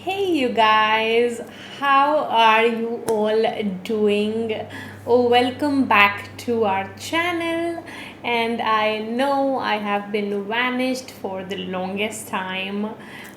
Hey, you guys, how are you all doing? Oh, welcome back to our channel. And I know I have been vanished for the longest time,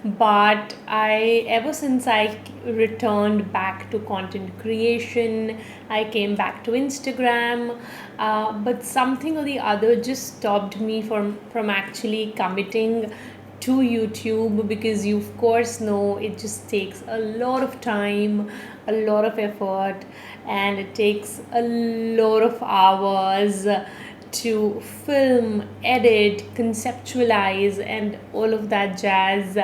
but ever since I returned back to content creation, I came back to Instagram, but something or the other just stopped me from actually committing to YouTube, because you of course know it just takes a lot of time, a lot of effort, and it takes a lot of hours to film, edit, conceptualize, and all of that jazz.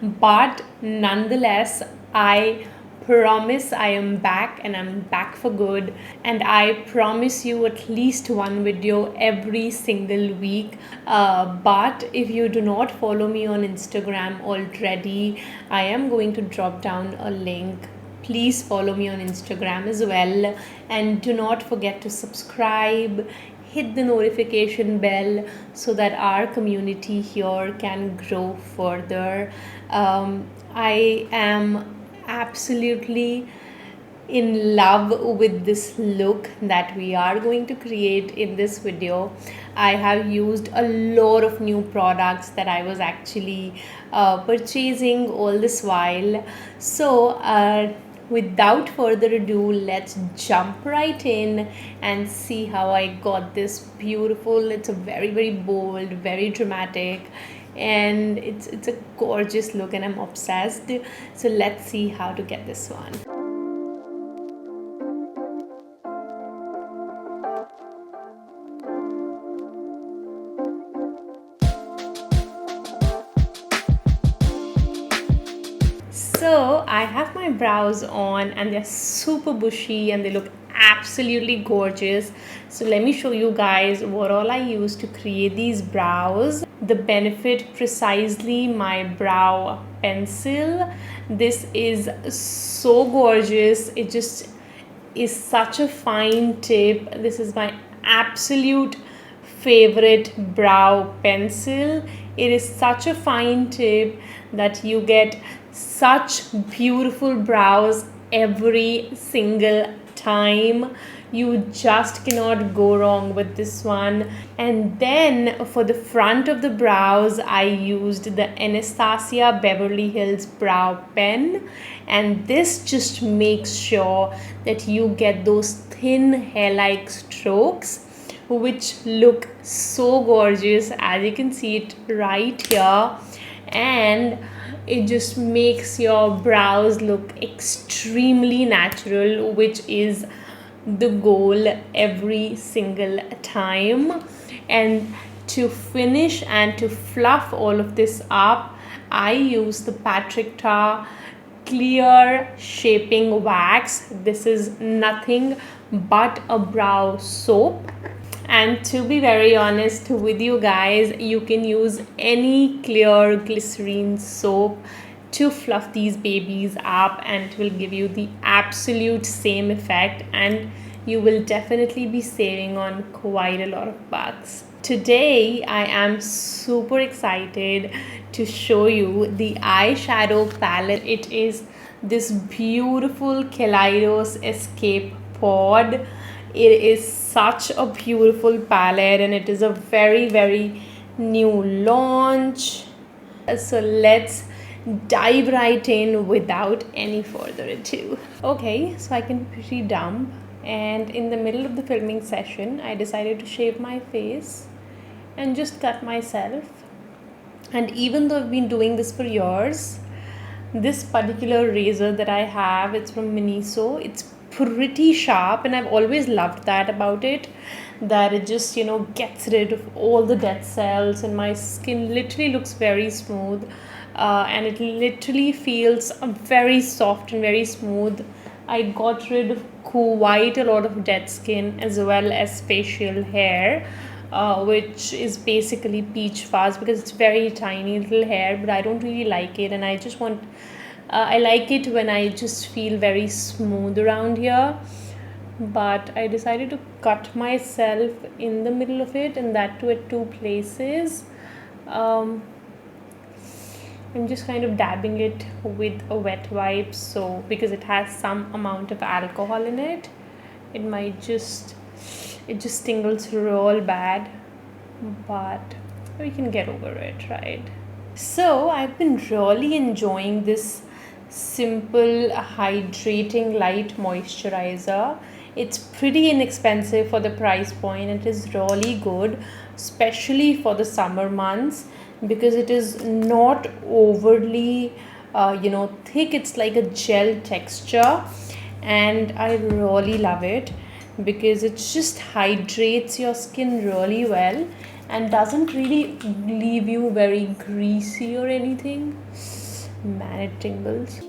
But nonetheless, I promise I am back, and I'm back for good, and I promise you at least one video every single week. But if you do not follow me on Instagram already, I am going to drop down a link. Please follow me on Instagram as well, and do not forget to subscribe, hit the notification bell, so that our community here can grow further. I am absolutely in love with this look that we are going to create in this video. I have used a lot of new products that I was actually purchasing all this while. So without further ado, let's jump right in and see how I got this beautiful. It's a very bold, very dramatic, and it's a gorgeous look, and I'm obsessed. So let's see how to get this one. So I have my brows on, and they're super bushy and they look absolutely gorgeous. So let me show you guys what all I use to create these brows. The Benefit Precisely My Brow Pencil. This is so gorgeous. It just is such a fine tip. This is my absolute favorite brow pencil. It is such a fine tip that you get such beautiful brows every single time. You just cannot go wrong with this one. And then for the front of the brows, I used the Anastasia Beverly Hills brow pen, and this just makes sure that you get those thin hair-like strokes which look so gorgeous, as you can see it right here. And it just makes your brows look extremely natural, which is the goal every single time. And to finish and to fluff all of this up, I use the Patrick Ta clear shaping wax. This is nothing but a brow soap. And to be very honest with you guys, you can use any clear glycerine soap to fluff these babies up, and it will give you the absolute same effect, and you will definitely be saving on quite a lot of bucks. Today I am super excited to show you the eyeshadow palette. It is this beautiful Kaleidos Escape Pod. It is such a beautiful palette, and it is a very new launch. So let's dive right in without any further ado. Okay, so I can pretty dumb, and in the middle of the filming session I decided to shave my face and just cut myself. And even though I've been doing this for years, this particular razor that I have, it's from Miniso. It's pretty sharp, and I've always loved that about it, that it just gets rid of all the dead cells, and my skin literally looks very smooth, and it literally feels very soft and very smooth. I got rid of quite a lot of dead skin as well as facial hair, which is basically peach fuzz, because it's very tiny little hair, but I don't really like it, and I just want I like it when I just feel very smooth around here. But I decided to cut myself in the middle of it, and that too at two places. I'm just kind of dabbing it with a wet wipe, so because it has some amount of alcohol in it, it just tingles real bad, but we can get over it, right? So I've been really enjoying this simple hydrating light moisturizer. It's pretty inexpensive for the price point. It is really good, especially for the summer months, because it is not overly thick. It's like a gel texture, and I really love it because it just hydrates your skin really well and doesn't really leave you very greasy or anything. Man, it tingles.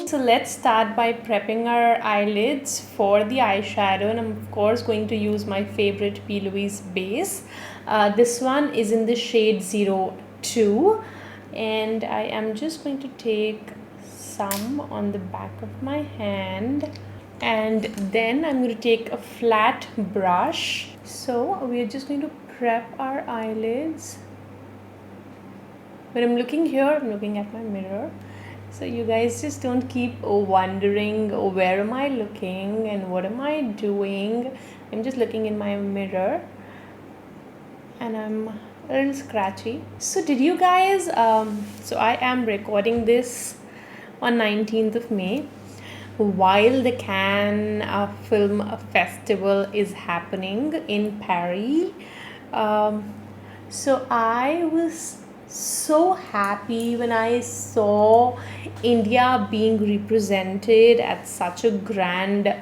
So let's start by prepping our eyelids for the eyeshadow, and I'm of course going to use my favorite P. Louise base. This one is in the shade 02, and I am just going to take some on the back of my hand, and then I'm going to take a flat brush. So we're just going to prep our eyelids. When I'm looking here, I'm looking at my mirror, so you guys just don't keep wondering where am I looking and what am I doing. I'm just looking in my mirror and I'm a little scratchy. So did you guys so I am recording this on 19th of May while the Cannes Film Festival is happening in Paris. So I was so happy when I saw India being represented at such a grand,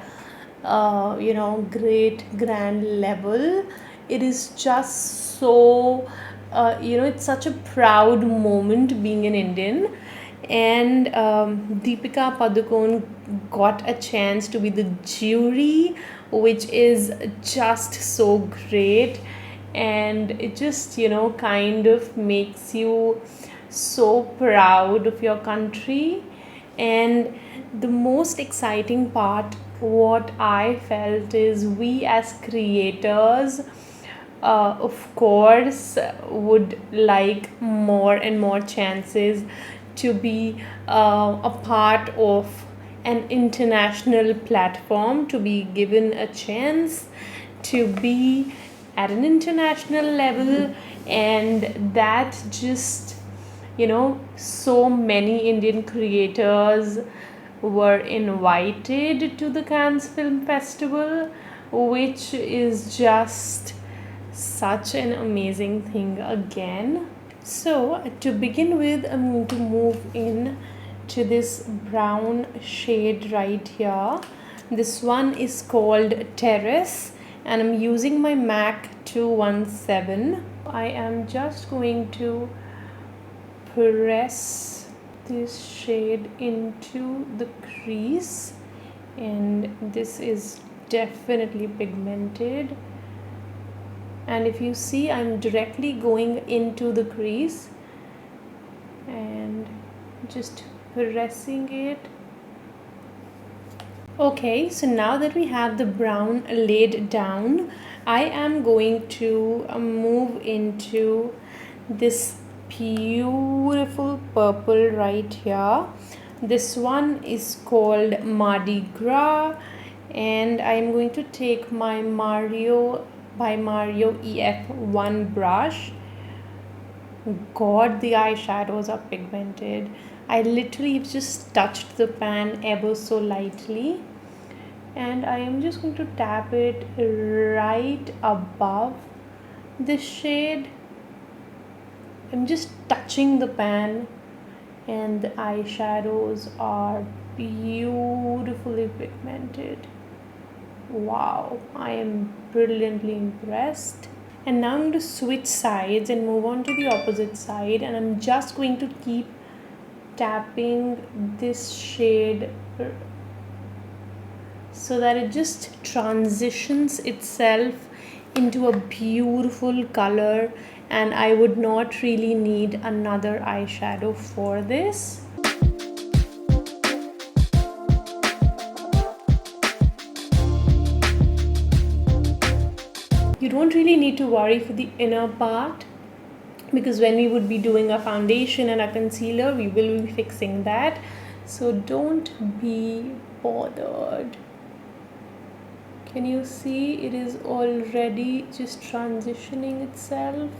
great grand level. It is just so, it's such a proud moment being an Indian. And Deepika Padukone got a chance to be the jury, which is just so great. And it just kind of makes you so proud of your country. And the most exciting part, what I felt, is we as creators of course would like more and more chances to be a part of an international platform, to be given a chance to be at an international level. And that just so many Indian creators were invited to the Cannes Film Festival, which is just such an amazing thing again. So to begin with, I'm going to move in to this brown shade right here. This one is called Terrace, and I'm using my MAC 217. I am just going to press this shade into the crease, and this is definitely pigmented. And if you see, I'm directly going into the crease and just pressing it. Okay, so now that we have the brown laid down, I am going to move into this beautiful purple right here. This one is called Mardi Gras, and I am going to take my Mario EF1 brush. God, the eyeshadows are pigmented. I literally just touched the pan ever so lightly, and I am just going to tap it right above this shade. I'm just touching the pan, and the eyeshadows are beautifully pigmented. Wow, I am brilliantly impressed. And now I'm going to switch sides and move on to the opposite side, and I'm just going to keep tapping this shade so that it just transitions itself into a beautiful color, and I would not really need another eyeshadow for this. You don't really need to worry for the inner part, because when we would be doing a foundation and a concealer, we will be fixing that. So don't be bothered. Can you see it is already just transitioning itself?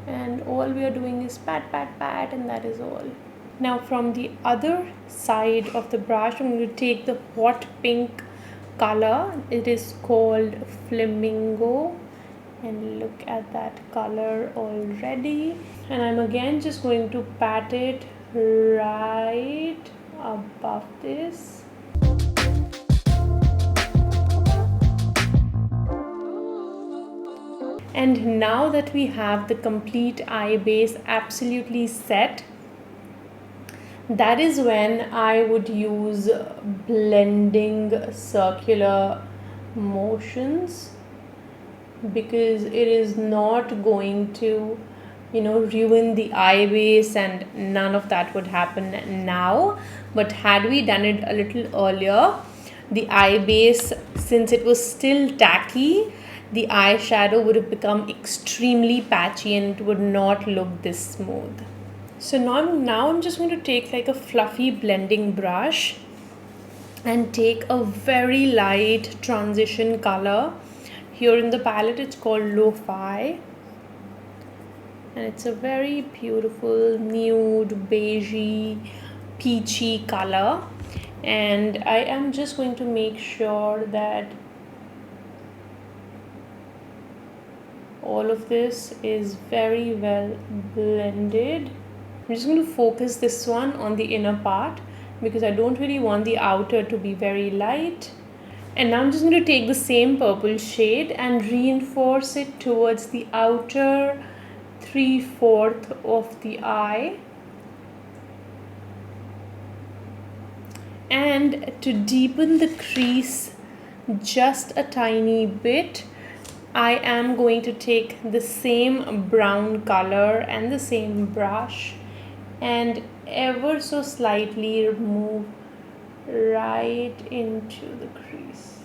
And all we are doing is pat, pat, pat, and that is all. Now from the other side of the brush, I'm going to take the hot pink color. It is called Flamingo, and look at that color already. And I'm again just going to pat it right above this. And now that we have the complete eye base absolutely set, that is when I would use blending circular motions, because it is not going to, ruin the eye base, and none of that would happen now. But had we done it a little earlier, the eye base, since it was still tacky, the eyeshadow would have become extremely patchy and it would not look this smooth. So now I'm just going to take like a fluffy blending brush and take a very light transition color. Here in the palette it's called Lo-Fi, and it's a very beautiful nude beigey peachy color. And I am just going to make sure that all of this is very well blended. I'm just going to focus this one on the inner part, because I don't really want the outer to be very light. And now I'm just going to take the same purple shade and reinforce it towards the outer 3/4 of the eye. And to deepen the crease just a tiny bit, I am going to take the same brown color and the same brush and ever so slightly move right into the crease.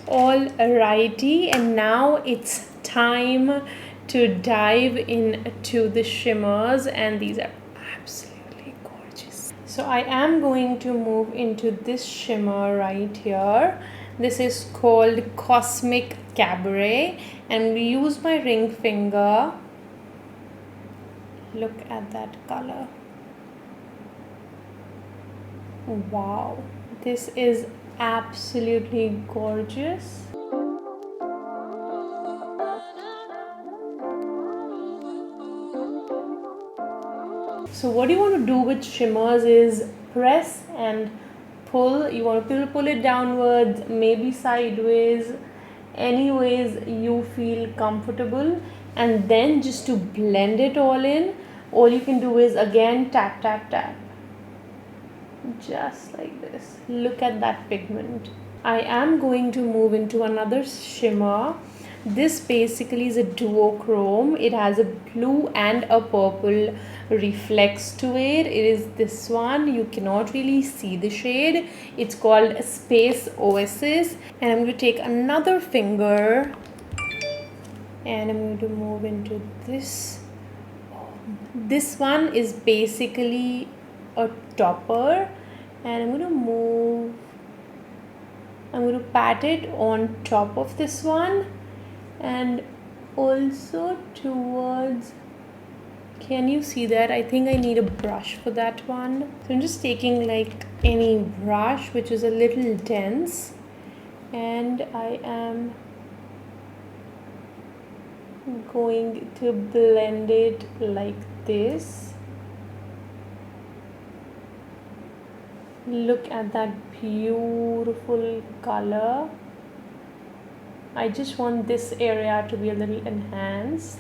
Alrighty, and now it's time to dive into the shimmers, and these are absolutely gorgeous. So I am going to move into this shimmer right here. This is called Cosmic Cabaret, and we use my ring finger. Look at that color. Wow, this is absolutely gorgeous. So what you want to do with shimmers is press and pull. You want to pull it downwards, maybe sideways, any ways you feel comfortable, and then just to blend it all in, all you can do is again tap, tap, tap, just like this. Look at that pigment. I am going to move into another shimmer. This basically is a duochrome. It has a blue and a purple reflex to it. It is this one. You cannot really see the shade. It's called Space Oasis. And I'm going to take another finger and I'm going to move into this. This one is basically a topper, and I'm going to pat it on top of this one and also towards, can you see that? I think I need a brush for that one. So I'm just taking like any brush which is a little dense, and I am going to blend it like this. Look at that beautiful color. I just want this area to be a little enhanced.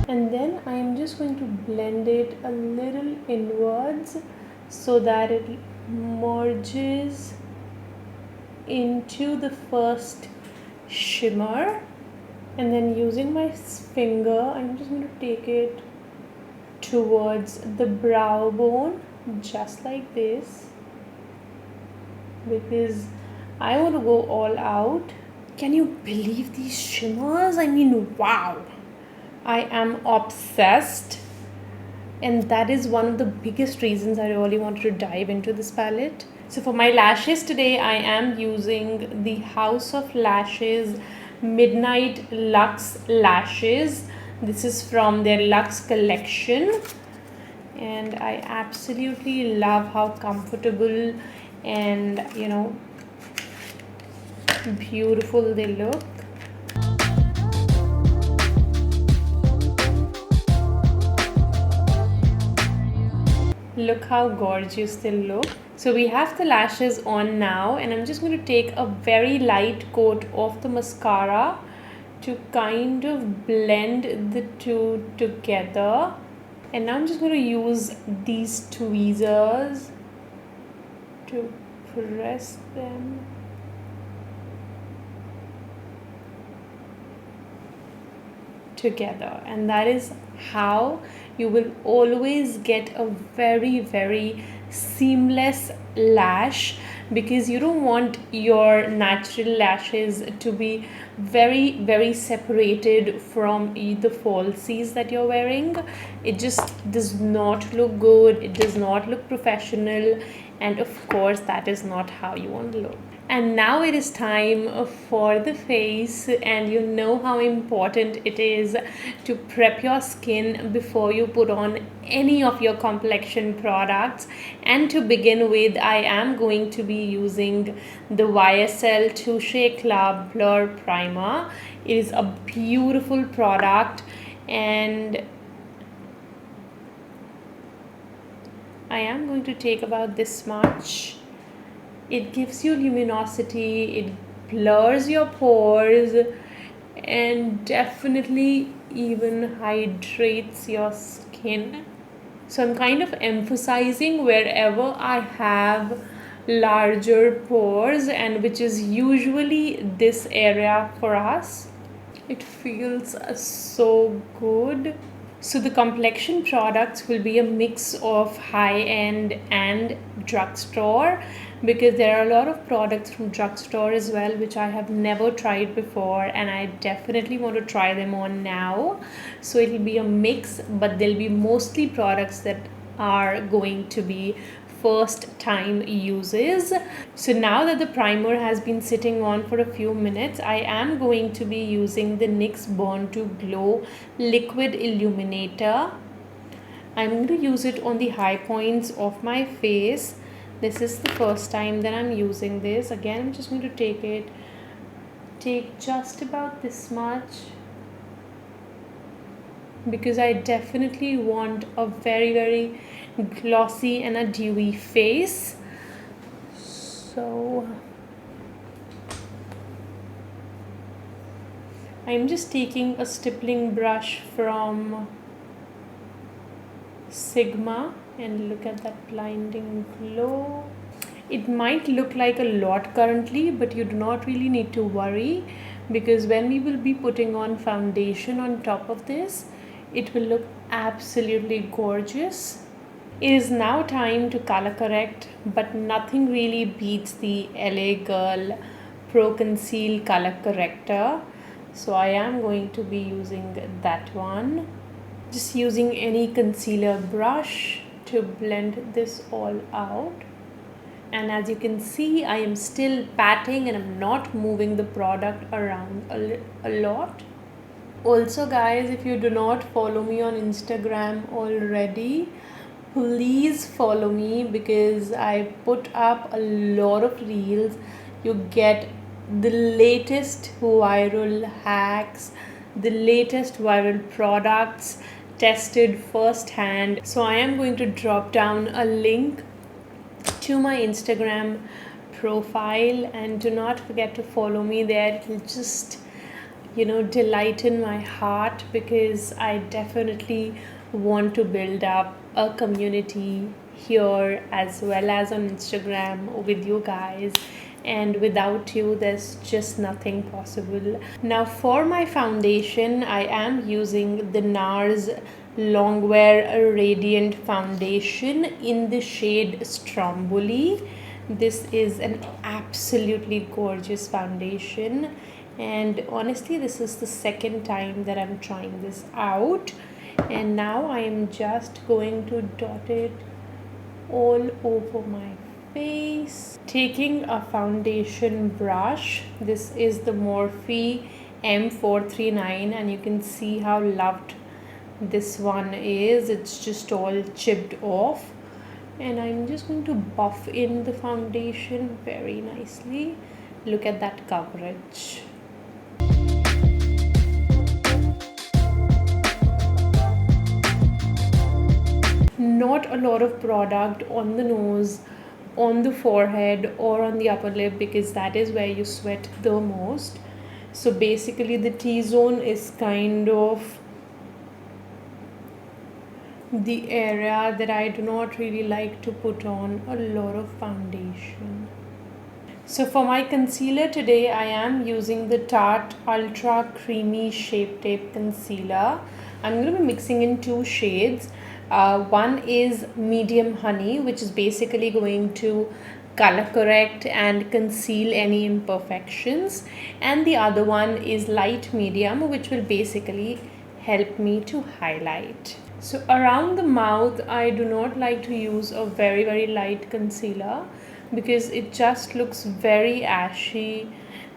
And then I'm just going to blend it a little inwards so that it merges into the first shimmer. And then using my finger, I'm just going to take it towards the brow bone just like this, because I want to go all out. Can you believe these shimmers? I mean, wow. I am obsessed, and that is one of the biggest reasons I really wanted to dive into this palette. So for my lashes today, I am using the House of Lashes Midnight Luxe Lashes. This is from their Luxe collection, and I absolutely love how comfortable and beautiful they look. Look how gorgeous they look. So we have the lashes on now, and I'm just going to take a very light coat of the mascara to kind of blend the two together. And now I'm just going to use these tweezers to press them together, and that is how you will always get a very seamless lash, because you don't want your natural lashes to be very separated from the falsies that you're wearing. It just does not look good, it does not look professional, and of course that is not how you want to look. And now it is time for the face, and you know how important it is to prep your skin before you put on any of your complexion products. And to begin with, I am going to be using the YSL Touche Club Blur Primer. It is a beautiful product, and I am going to take about this much. It gives you luminosity, it blurs your pores, and definitely even hydrates your skin. So I'm kind of emphasizing wherever I have larger pores, and which is usually this area for us. It feels so good. So the complexion products will be a mix of high-end and drugstore, because there are a lot of products from drugstore as well which I have never tried before, and I definitely want to try them on now. So it'll be a mix, but there'll be mostly products that are going to be first time uses. So now that the primer has been sitting on for a few minutes, I am going to be using the NYX Born to Glow Liquid Illuminator. I'm going to use it on the high points of my face. This is the first time that I'm using this. Again, I'm just going to take just about this much, because I definitely want a very glossy and a dewy face. So I'm just taking a stippling brush from Sigma, and look at that blinding glow. It might look like a lot currently, but you do not really need to worry, because when we will be putting on foundation on top of this, it will look absolutely gorgeous. It is now time to color correct, but nothing really beats the LA Girl Pro Conceal Color Corrector. So I am going to be using that one. Just using any concealer brush to blend this all out. And as you can see, I am still patting and I'm not moving the product around a lot. Also guys, if you do not follow me on Instagram already, please follow me, because I put up a lot of reels. You get the latest viral hacks, the latest viral products tested firsthand. So I am going to drop down a link to my Instagram profile, and do not forget to follow me there. It will just delight in my heart, because I definitely want to build up a community here as well as on Instagram with you guys, and without you there's just nothing possible. Now for my foundation, I am using the NARS Longwear Radiant Foundation in the shade Stromboli. This is an absolutely gorgeous foundation, and honestly this is the second time that I'm trying this out, and now I am just going to dot it all over my face. Taking a foundation brush, this is the Morphe M439, and you can see how loved this one is. It's just all chipped off, and I'm just going to buff in the foundation very nicely. Look at that coverage. Not a lot of product on the nose, on the forehead, or on the upper lip, because that is where you sweat the most. So basically the T-zone is kind of the area that I do not really like to put on a lot of foundation. So for my concealer today, I am using the Tarte Ultra Creamy Shape Tape Concealer. I'm going to be mixing in two shades. One is Medium Honey, which is basically going to color correct and conceal any imperfections. And the other one is Light Medium, which will basically help me to highlight. So around the mouth, I do not like to use a very light concealer because it just looks very ashy,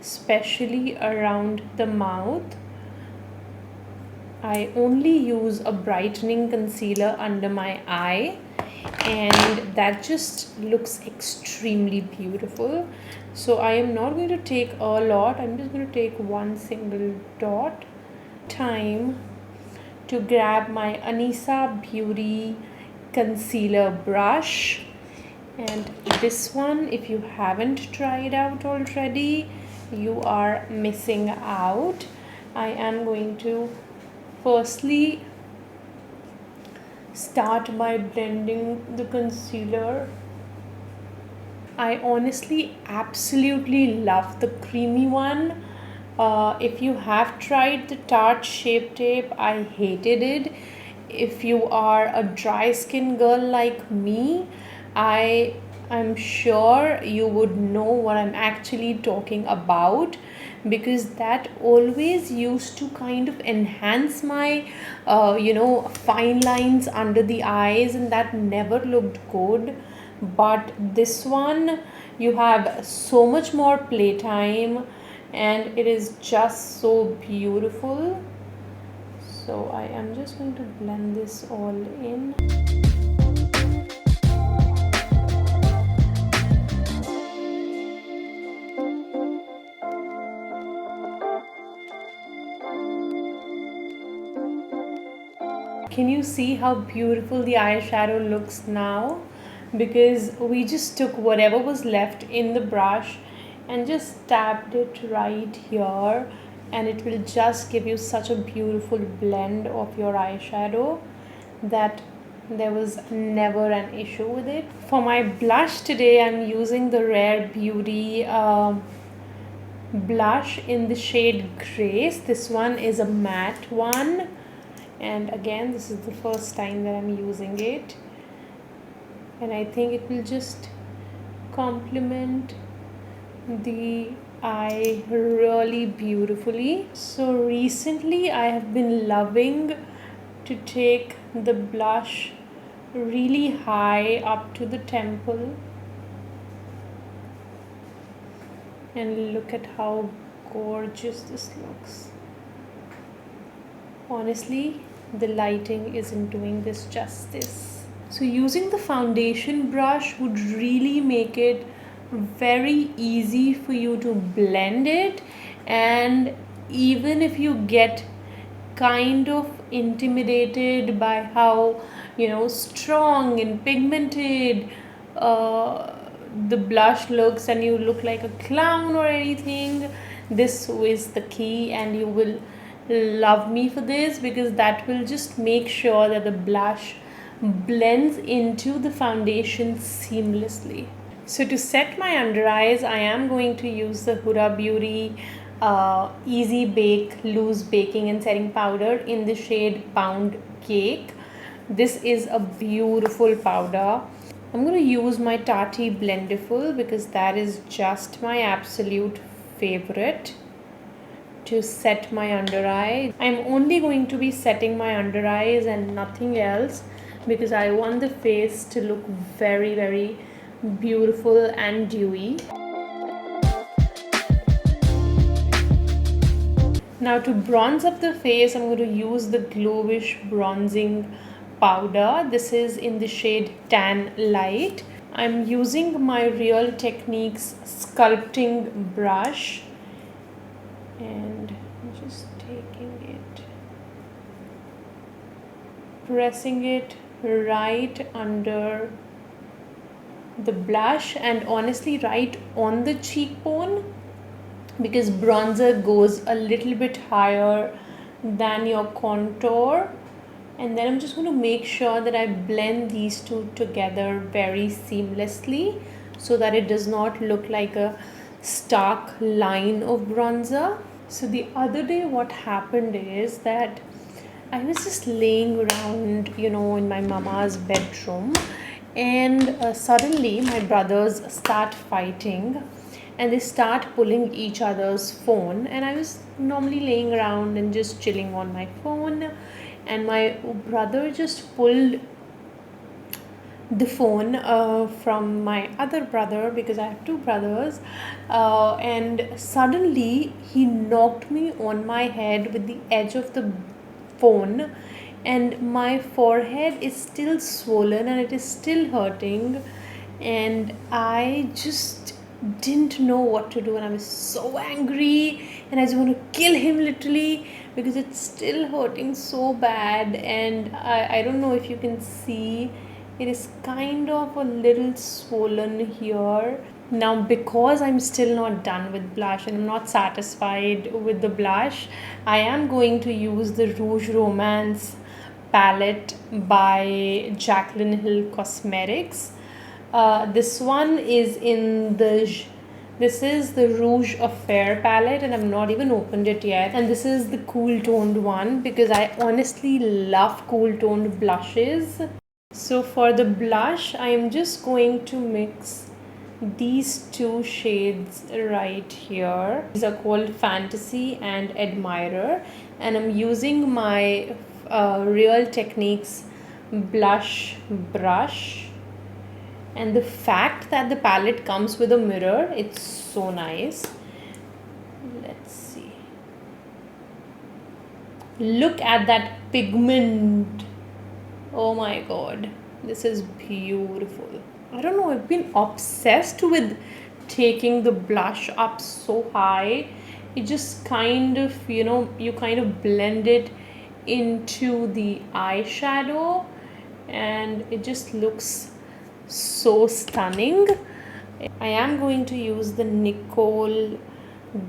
especially around the mouth. I only use a brightening concealer under my eye, and that just looks extremely beautiful. So I am not going to take a lot. I'm just going to take one single dot. Time to grab my Anisa Beauty concealer brush, and this one, if you haven't tried out already, you are missing out. I am going to firstly start by blending the concealer. I honestly absolutely love the creamy one. If you have tried the Tarte Shape Tape, I hated it. If you are a dry skin girl like me, I'm sure you would know what I'm actually talking about, because that always used to kind of enhance my fine lines under the eyes, and that never looked good. But this one, you have so much more playtime, and it is just so beautiful. So I am just going to blend this all in. Can you see how beautiful the eyeshadow looks now? Because we just took whatever was left in the brush and just tapped it right here, and it will just give you such a beautiful blend of your eyeshadow that there was never an issue with it. For my blush today, I'm using the Rare Beauty blush in the shade Grace. This one is a matte one, and again, this is the first time that I'm using it, and I think it will just complement the eye really beautifully. So recently I have been loving to take the blush really high up to the temple, and look at how gorgeous this looks. Honestly, the lighting isn't doing this justice. So using the foundation brush would really make it very easy for you to blend it, and even if you get kind of intimidated by how strong and pigmented the blush looks, and you look like a clown or anything, this is the key, and you will love me for this, because that will just make sure that the blush blends into the foundation seamlessly. So to set my under eyes, I am going to use the Huda Beauty Easy Bake Loose Baking and Setting Powder in the shade Pound Cake. This is a beautiful powder. I'm going to use my Tati Blenderful because that is just my absolute favorite to set my under eye. I'm only going to be setting my under eyes and nothing else because I want the face to look very, very beautiful and dewy. Now to bronze up the face, I'm going to use the Glowish bronzing powder. This is in the shade Tan Light. I'm using my Real Techniques sculpting brush and I'm just taking it, pressing it right under the blush and honestly right on the cheekbone, because bronzer goes a little bit higher than your contour. And then I'm just going to make sure that I blend these two together very seamlessly so that it does not look like a stark line of bronzer. So the other day what happened is that I was just laying around, in my mama's bedroom, and suddenly my brothers start fighting and they start pulling each other's phone, and I was normally laying around and just chilling on my phone, and my brother just pulled the phone from my other brother, because I have two brothers, and suddenly he knocked me on my head with the edge of the phone, and my forehead is still swollen and it is still hurting, and I just didn't know what to do, and I was so angry and I just want to kill him literally because it's still hurting so bad. And I don't know if you can see, it is kind of a little swollen here. Now because I'm still not done with blush and I'm not satisfied with the blush, I am going to use the Rouge Romance palette by Jaclyn Hill Cosmetics. This one is in this is the Rouge Affair palette, and I've not even opened it yet. And this is the cool toned one because I honestly love cool toned blushes. So for the blush, I am just going to mix these two shades right here. These are called Fantasy and Admirer, and I'm using my Real Techniques blush brush. And the fact that the palette comes with a mirror, it's so nice. Let's see. Look at that pigment. Oh my god, this is beautiful. I don't know, I've been obsessed with taking the blush up so high. It just kind of, you kind of blend it into the eyeshadow and it just looks so stunning. I am going to use the Nicole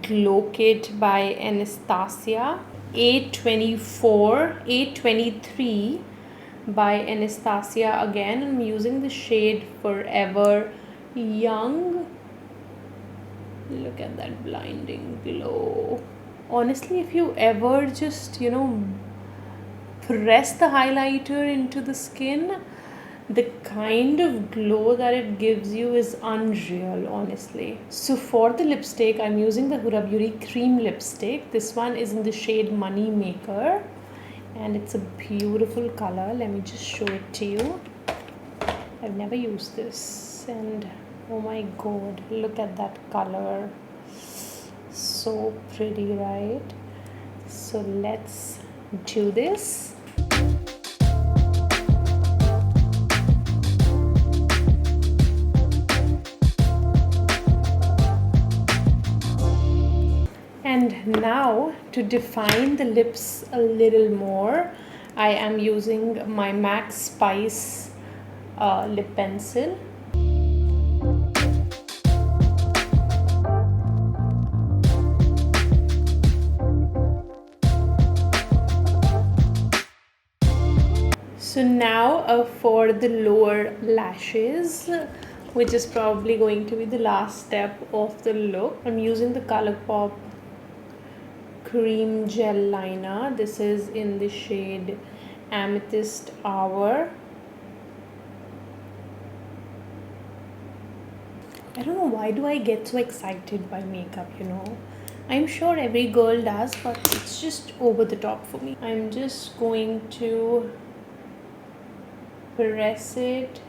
Glow Kit by Anastasia, 823 by Anastasia. Again, I'm using the shade Forever Young. Look at that blinding glow. Honestly, if you ever just press the highlighter into the skin, the kind of glow that it gives you is unreal, honestly. So for the lipstick, I'm using the Huda Beauty cream lipstick. This one is in the shade Money Maker and it's a beautiful color. Let me just show it to you. I've never used this and oh my god, look at that color. So pretty, right? So let's do this. And now to define the lips a little more, I am using my MAC Spice lip pencil. So now for the lower lashes, which is probably going to be the last step of the look, I'm using the ColourPop Cream Gel Liner. This is in the shade Amethyst Hour. I don't know why do I get so excited by makeup, you know. I'm sure every girl does, but it's just over the top for me. I'm just going to press it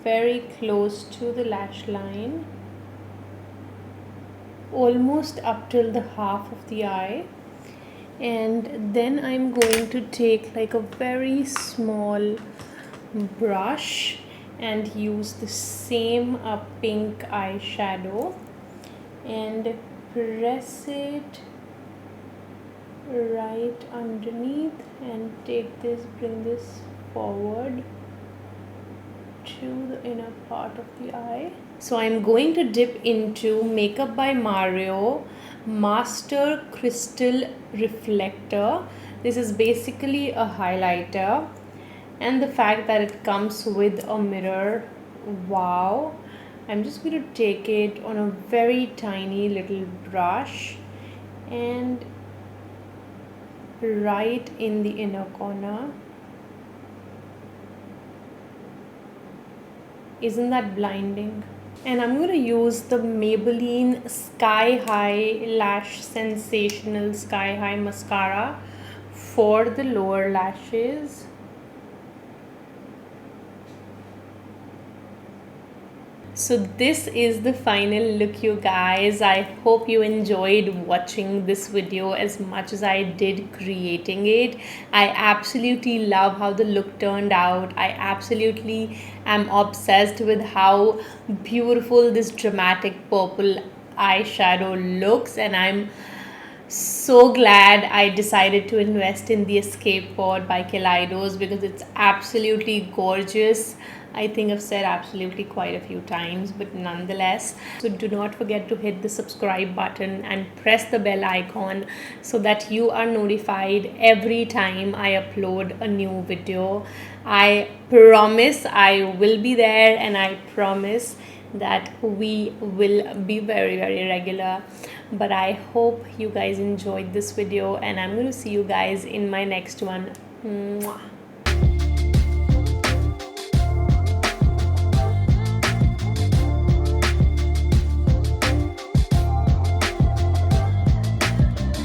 very close to the lash line, almost up till the half of the eye. And then I'm going to take like a very small brush and use the same pink eyeshadow and press it right underneath and bring this forward to the inner part of the eye. So I'm going to dip into Makeup by Mario Master Crystal Reflector. This is basically a highlighter, and the fact that it comes with a mirror, wow. I'm just going to take it on a very tiny little brush and right in the inner corner. Isn't that blinding? And I'm going to use the Maybelline Sky High Lash Sensational Sky High Mascara for the lower lashes. So this is the final look, you guys. I hope you enjoyed watching this video as much as I did creating it. I absolutely love how the look turned out. I absolutely am obsessed with how beautiful this dramatic purple eyeshadow looks, and I'm so glad I decided to invest in the Escape Pod by Kaleidos because it's absolutely gorgeous. I think I've said absolutely quite a few times, but nonetheless. So do not forget to hit the subscribe button and press the bell icon so that you are notified every time I upload a new video. I promise I will be there, and I promise that we will be very, very regular. But I hope you guys enjoyed this video, and I'm going to see you guys in my next one. Mwah.